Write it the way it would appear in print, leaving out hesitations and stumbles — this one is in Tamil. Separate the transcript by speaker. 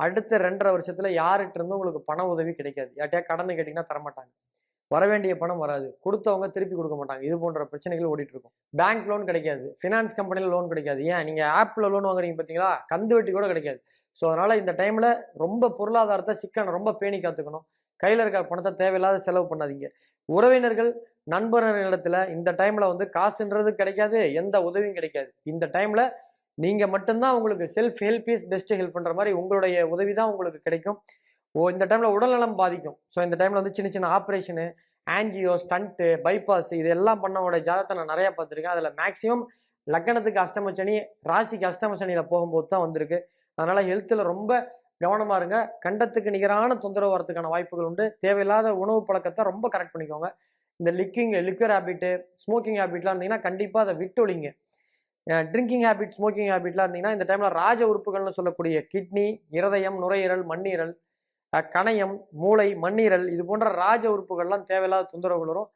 Speaker 1: அடுத்த 2.5 வருஷத்துல யார்கிட்ட இருந்தும் உங்களுக்கு பண உதவி கிடைக்காது. யார்ட்டயா கடன் கேட்டீங்கன்னா தரமாட்டாங்க. வரவேண்டிய பணம் வராது. குடுத்தவங்க திருப்பி குடுக்க மாட்டாங்க. இது போன்ற பிரச்சனைகள் ஓடிட்டு இருக்கும். பேங்க் லோன் கிடைக்காது. ஃபினான்ஸ் கம்பெனில லோன் கிடைக்காது. ஏன் நீங்க ஆப்ல லோன் வாங்குறீங்க பார்த்தீங்களா? கந்து வட்டி கூட கிடைக்காது. ஸோ அதனால இந்த டைம்ல ரொம்ப பொருளாதாரத்த சிக்கன ரொம்ப பேணி காத்துக்கணும். கையில இருக்க பணத்த தேவையில்லாத செலவு பண்ணாதீங்க. உறவினர்கள், நண்பர்களிடத்துல இந்த டைம்ல வந்து காசுன்றது கிடைக்காது. எந்த உதவியும் கிடைக்காது. இந்த டைம்ல நீங்க மட்டும் தான் உங்களுக்கு செல்ஃப் ஹெல்ப் இஸ் பெஸ்ட் ஹெல்ப்ன்ற மாரி உங்களுடைய உதவி தான் உங்களுக்கு கிடைக்கும். இந்த டைம்ல உடல்நலம் பாதிக்கும். ஸோ இந்த டைம்ல வந்து சின்ன சின்ன ஆப்ரேஷனு, ஆஞ்சியோ, ஸ்டண்ட், பைபாஸ் இது எல்லாம் பண்ணவங்களோட ஜாதகத்த நான் நெறைய பார்த்துருக்கேன். அதுல மேக்ஸிமம் லக்னத்துக்கு அஷ்டம சனி, ராசிக்கு அஷ்டம சனியில போகும்போது தான் வந்திருக்கு. அதனால ஹெல்த்ல ரொம்ப கவனமா இருங்க. கண்டத்துக்கு நிகரான தொந்தரவு வரதுக்கான வாய்ப்புகள் உண்டு. தேவையில்லாத உணவு பழக்கத்த ரொம்ப கரெக்ட் பண்ணிக்கோங்க. இந்த லிக்கர் ஹேபிட்டு, ஸ்மோக்கிங் ஹேபிட்லாம் இருந்தீங்கன்னா கண்டிப்பா அத விட்டொழிங்க. ட்ரிங்கிங் ஹேபிட், ஸ்மோக்கிங் ஹேபிட்லாம் இருந்தீங்கன்னா இந்த டைம்ல ராஜ உறுப்புகள்னு சொல்லக்கூடிய கிட்னி, இருதயம், நுரையீரல், மண்ணீரல், கணையம், மூளை, மண்ணீரல் இது போன்ற ராஜ உறுப்புகள்லாம் தேவையில்லாத தொந்தரவுகள் வரும்.